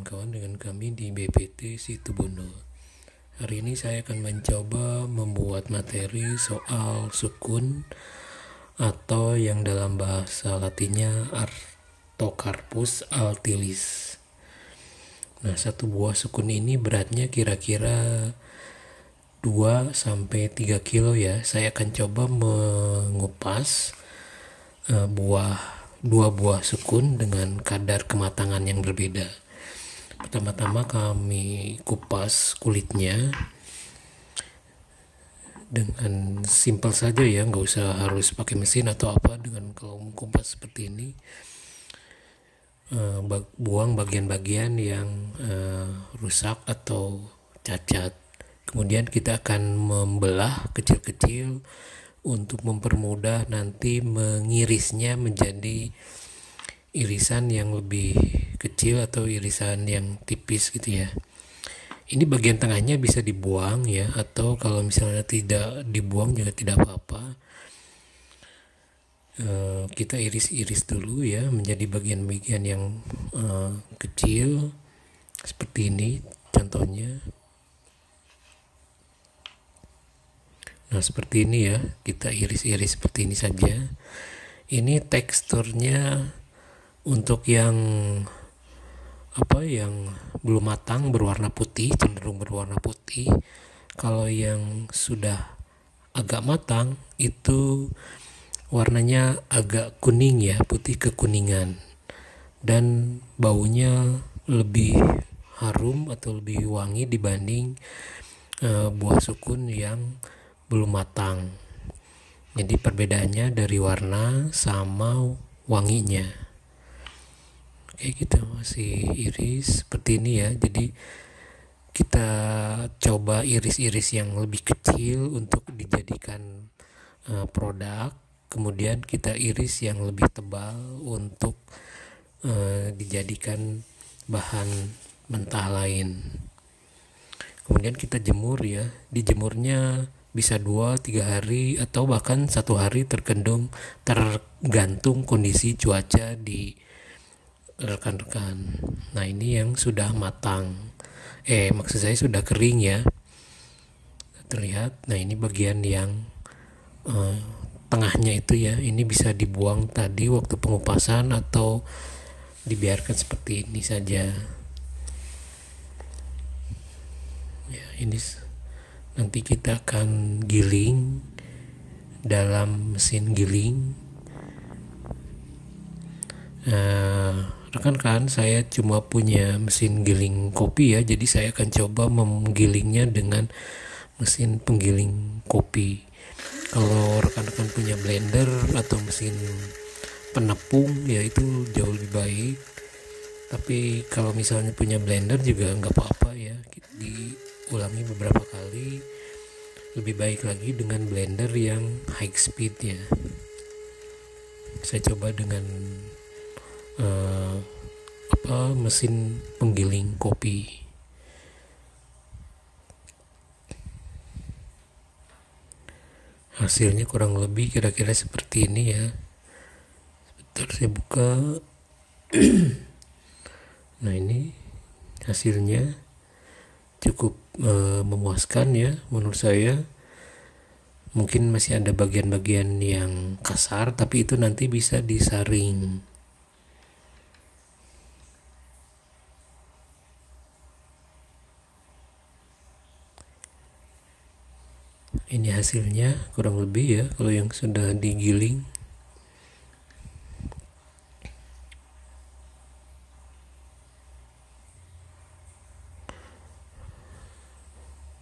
kawan-kawan, dengan kami di BPT Situbondo. Hari ini saya akan mencoba membuat materi soal sukun atau yang dalam bahasa latinnya Artocarpus altilis. Nah, satu buah sukun ini beratnya kira-kira 2-3 kilo ya. Saya akan coba mengupas dua buah sukun dengan kadar kematangan yang berbeda. Pertama-tama kami kupas kulitnya dengan simpel saja ya, nggak usah harus pakai mesin atau apa. Dengan kalau kupas seperti ini, buang bagian-bagian yang rusak atau cacat. Kemudian kita akan membelah kecil-kecil untuk mempermudah nanti mengirisnya menjadi irisan yang lebih kecil atau irisan yang tipis gitu ya. Ini bagian tengahnya bisa dibuang ya, atau kalau misalnya tidak dibuang juga tidak apa-apa. Kita iris-iris dulu ya menjadi bagian-bagian yang kecil seperti ini contohnya. Nah, seperti ini ya, kita iris-iris seperti ini saja. Ini teksturnya untuk yang belum matang berwarna putih, cenderung berwarna putih. Kalau yang sudah agak matang itu warnanya agak kuning ya, putih kekuningan. Dan baunya lebih harum atau lebih wangi dibanding buah sukun yang belum matang. Jadi perbedaannya dari warna sama wanginya. Kayak gitu, masih iris seperti ini ya. Jadi kita coba iris-iris yang lebih kecil untuk dijadikan produk. Kemudian kita iris yang lebih tebal untuk dijadikan bahan mentah lain. Kemudian kita jemur ya. Dijemurnya bisa 2-3 hari atau bahkan 1 hari tergantung kondisi cuaca di rekan-rekan. Nah, ini yang sudah matang. Maksud saya sudah kering ya. Terlihat. Nah, ini bagian yang tengahnya itu ya. Ini bisa dibuang tadi waktu pengupasan atau dibiarkan seperti ini saja. Ya, ini nanti kita akan giling dalam mesin giling. Rekan-rekan, saya cuma punya mesin giling kopi ya, jadi saya akan coba menggilingnya dengan mesin penggiling kopi. Kalau rekan-rekan punya blender atau mesin penepung ya itu jauh lebih baik. Tapi kalau misalnya punya blender juga nggak apa-apa ya, diulangi beberapa kali. Lebih baik lagi dengan blender yang high speed ya. Saya coba dengan mesin penggiling kopi. Hasilnya kurang lebih kira-kira seperti ini ya. Sebentar saya buka. Nah, ini hasilnya cukup memuaskan ya menurut saya. Mungkin masih ada bagian-bagian yang kasar, tapi itu nanti bisa disaring. Ini hasilnya kurang lebih ya kalau yang sudah digiling.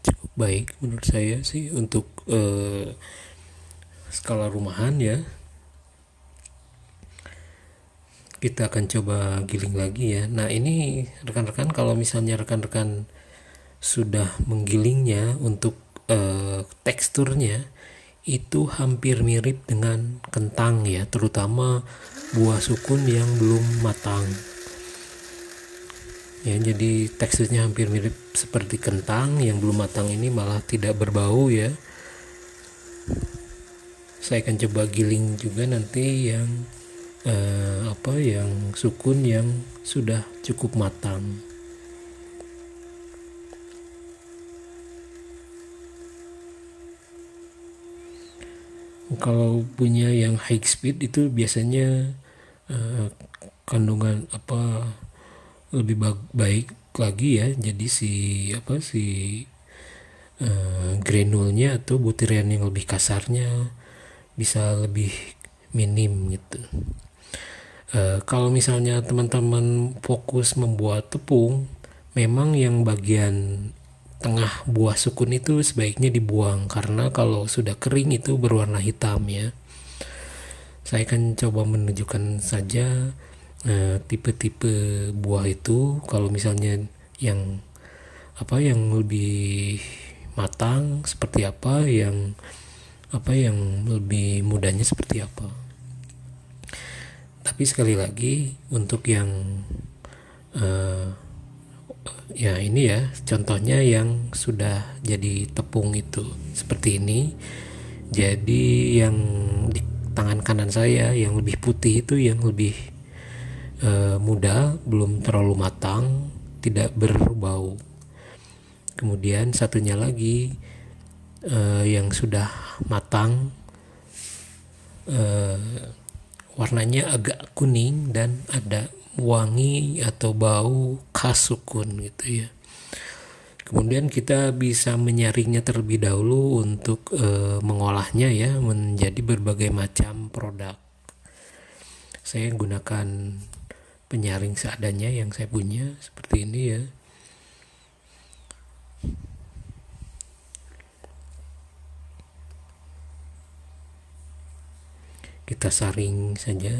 Cukup baik menurut saya sih untuk skala rumahan ya. Kita akan coba giling lagi ya. Nah, ini rekan-rekan, kalau misalnya rekan-rekan sudah menggilingnya, untuk teksturnya itu hampir mirip dengan kentang ya, terutama buah sukun yang belum matang ya. Jadi teksturnya hampir mirip seperti kentang. Yang belum matang ini malah tidak berbau ya. Saya akan coba giling juga nanti yang sukun yang sudah cukup matang. Kalau punya yang high speed itu biasanya eh, kandungan apa lebih baik lagi ya. Jadi si granulnya atau butiran yang lebih kasarnya bisa lebih minim gitu. Kalau misalnya teman-teman fokus membuat tepung, memang yang bagian tengah buah sukun itu sebaiknya dibuang karena kalau sudah kering itu berwarna hitam ya. Saya akan coba menunjukkan saja tipe-tipe buah itu. Kalau misalnya yang yang lebih matang seperti apa, yang lebih mudanya seperti apa. Tapi sekali lagi untuk yang uh, ya ini ya contohnya yang sudah jadi tepung itu seperti ini. Jadi yang di tangan kanan saya yang lebih putih itu yang lebih muda, belum terlalu matang, tidak berbau. Kemudian satunya lagi yang sudah matang, warnanya agak kuning dan ada wangi atau bau khas sukun gitu ya. Kemudian kita bisa menyaringnya terlebih dahulu untuk mengolahnya ya menjadi berbagai macam produk. Saya gunakan penyaring seadanya yang saya punya seperti ini ya. Kita saring saja.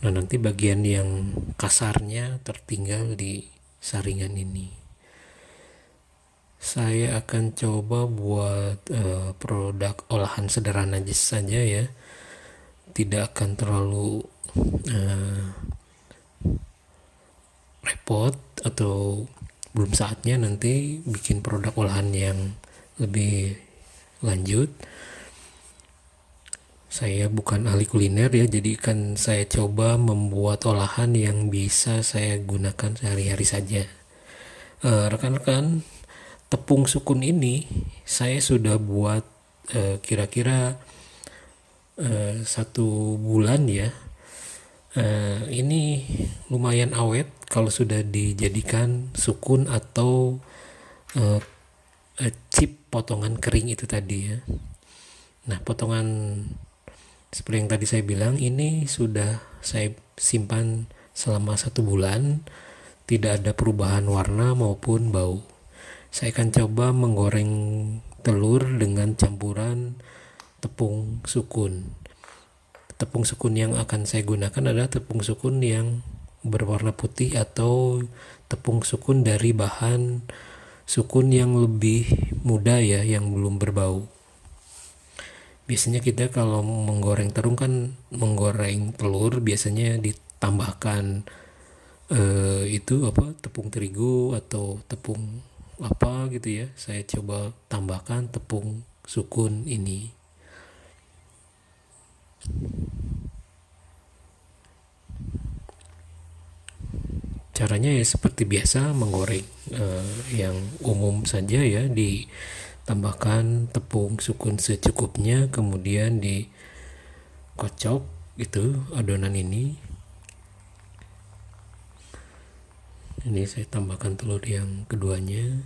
Nah, nanti bagian yang kasarnya tertinggal di saringan ini. Saya akan coba buat produk olahan sederhana saja ya. Tidak akan terlalu repot atau belum saatnya nanti bikin produk olahan yang lebih lanjut. Saya bukan ahli kuliner ya, jadi kan saya coba membuat olahan yang bisa saya gunakan sehari-hari saja. Rekan-rekan, tepung sukun ini saya sudah buat kira-kira 1 bulan ya. Ini lumayan awet kalau sudah dijadikan sukun atau chip potongan kering itu tadi ya. Nah, potongan seperti yang tadi saya bilang ini sudah saya simpan selama 1 bulan, tidak ada perubahan warna maupun bau. Saya akan coba menggoreng telur dengan campuran tepung sukun. Tepung sukun yang akan saya gunakan adalah tepung sukun yang berwarna putih atau tepung sukun dari bahan sukun yang lebih muda ya, yang belum berbau. Biasanya kita kalau menggoreng menggoreng telur biasanya ditambahkan tepung terigu atau tepung apa gitu ya. Saya coba tambahkan tepung sukun ini. Caranya ya seperti biasa menggoreng yang umum saja ya, ditambahkan tepung sukun secukupnya, kemudian dikocok itu adonan ini. Ini saya tambahkan telur yang keduanya.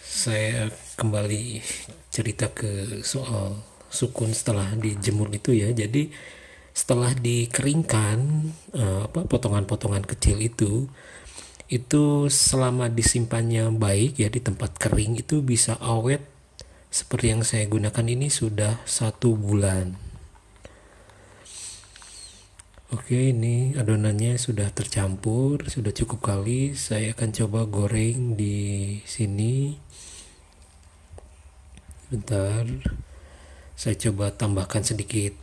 Saya kembali cerita ke soal sukun setelah dijemur itu ya. Jadi setelah dikeringkan potongan-potongan kecil itu selama disimpannya baik ya di tempat kering itu bisa awet seperti yang saya gunakan ini sudah 1 bulan. Oke, ini adonannya sudah tercampur, sudah cukup kali. Saya akan coba goreng di sini. Bentar, saya coba tambahkan sedikit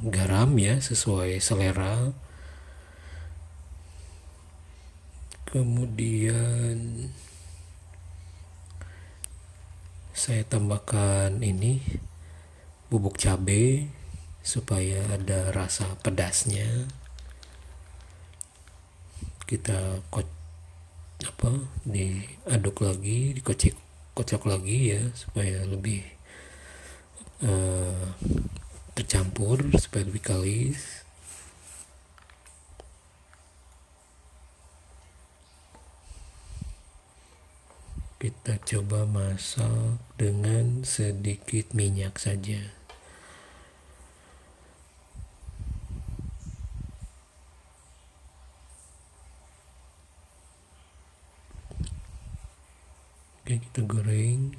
garam ya sesuai selera. Kemudian saya tambahkan ini bubuk cabai. supaya ada rasa pedasnya. Kita diaduk lagi, dikocok lagi ya, supaya lebih tercampur, supaya lebih kalis. Kita coba masak dengan sedikit minyak saja. Oke, kita goreng.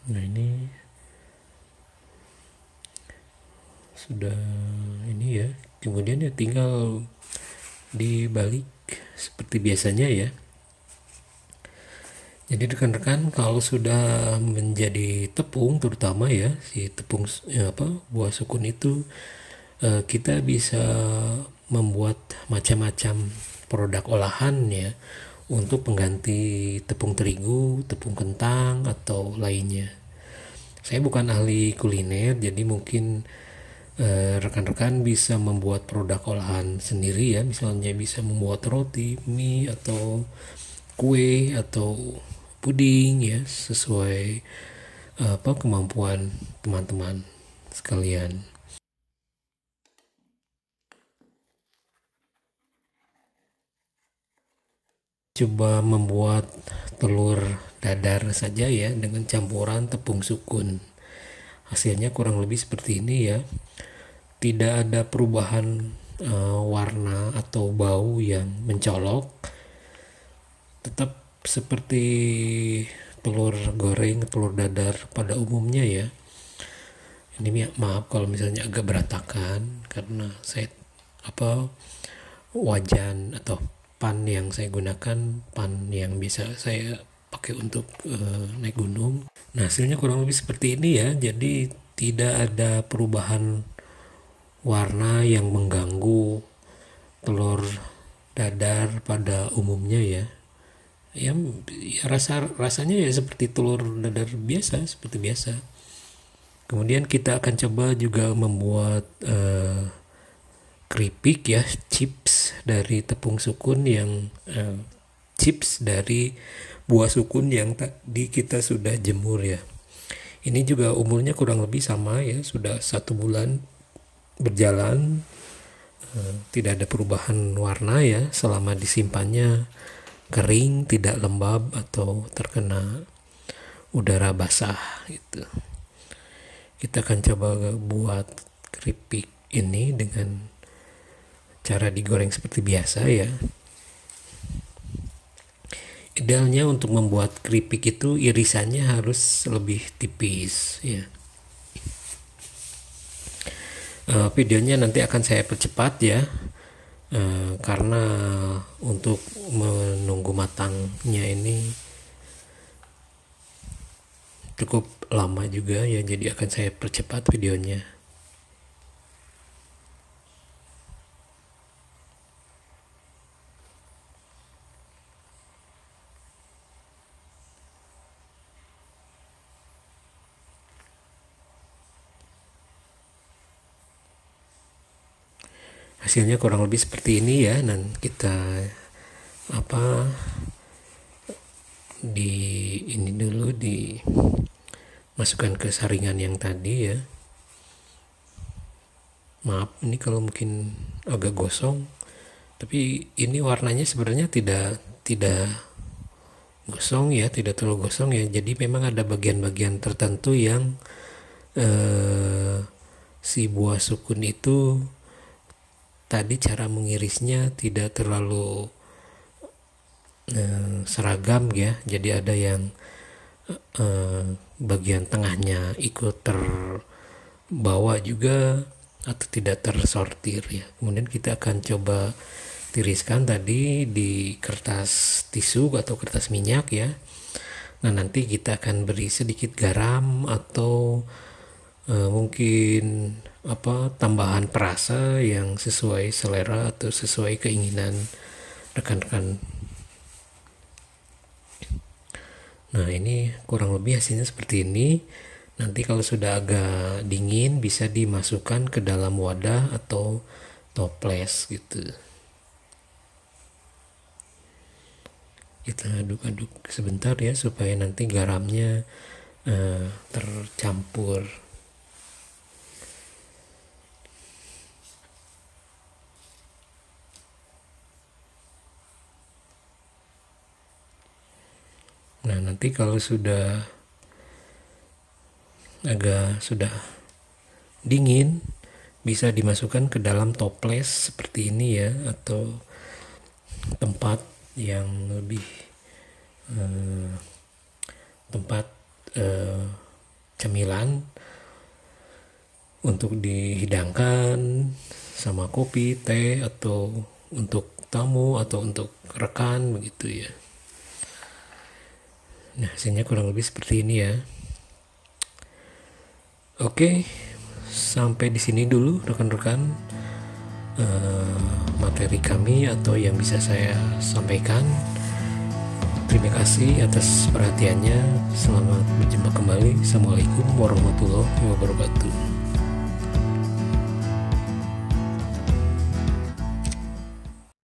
Nah, ini sudah ini ya. Kemudian ya tinggal dibalik seperti biasanya ya. Jadi rekan-rekan, kalau sudah menjadi tepung, terutama ya si tepung buah sukun itu, kita bisa membuat macam-macam produk olahan ya, untuk pengganti tepung terigu, tepung kentang atau lainnya. Saya bukan ahli kuliner, jadi mungkin rekan-rekan bisa membuat produk olahan sendiri ya, misalnya bisa membuat roti, mie, atau kue, atau puding ya, sesuai kemampuan teman-teman sekalian. Coba membuat telur dadar saja ya, dengan campuran tepung sukun. Hasilnya kurang lebih seperti ini ya. Tidak ada perubahan warna atau bau yang mencolok, tetap seperti telur goreng, telur dadar pada umumnya ya. Ini maaf kalau misalnya agak berantakan, karena saya wajan atau pan yang saya gunakan, pan yang bisa saya pakai untuk naik gunung. Nah, hasilnya kurang lebih seperti ini ya. Jadi tidak ada perubahan warna yang mengganggu telur dadar pada umumnya ya. Ya, rasanya ya seperti telur dadar biasa, seperti biasa. Kemudian kita akan coba juga membuat keripik ya, chips dari tepung sukun, yang chips dari buah sukun yang tadi kita sudah jemur ya. Ini juga umurnya kurang lebih sama ya, sudah 1 bulan berjalan, tidak ada perubahan warna ya, selama disimpannya kering, tidak lembab atau terkena udara basah gitu. Kita akan coba buat keripik ini dengan cara digoreng seperti biasa ya. Idealnya untuk membuat keripik itu irisannya harus lebih tipis ya. Videonya nanti akan saya percepat ya, karena untuk menunggu matangnya ini cukup lama juga ya, jadi akan saya percepat videonya. Hasilnya kurang lebih seperti ini ya. Dan kita ini dulu dimasukkan ke saringan yang tadi ya. Maaf ini kalau mungkin agak gosong, tapi ini warnanya sebenarnya tidak gosong ya, tidak terlalu gosong ya. Jadi memang ada bagian-bagian tertentu yang si buah sukun itu tadi cara mengirisnya tidak terlalu seragam ya. Jadi ada yang bagian tengahnya ikut terbawa juga atau tidak tersortir ya. Kemudian kita akan coba tiriskan tadi di kertas tisu atau kertas minyak ya. Nah, nanti kita akan beri sedikit garam atau mungkin tambahan perasa yang sesuai selera atau sesuai keinginan rekan-rekan. Nah, ini kurang lebih hasilnya seperti ini. Nanti kalau sudah agak dingin bisa dimasukkan ke dalam wadah atau toples gitu. Kita aduk-aduk sebentar ya supaya nanti garamnya tercampur. Nah, nanti kalau sudah dingin bisa dimasukkan ke dalam toples seperti ini ya, atau tempat yang lebih tempat cemilan untuk dihidangkan sama kopi, teh, atau untuk tamu atau untuk rekan begitu ya. Nah, hasilnya kurang lebih seperti ini ya. Oke, sampai di sini dulu rekan-rekan materi kami atau yang bisa saya sampaikan. Terima kasih atas perhatiannya. Selamat berjumpa kembali. Assalamualaikum warahmatullahi wabarakatuh.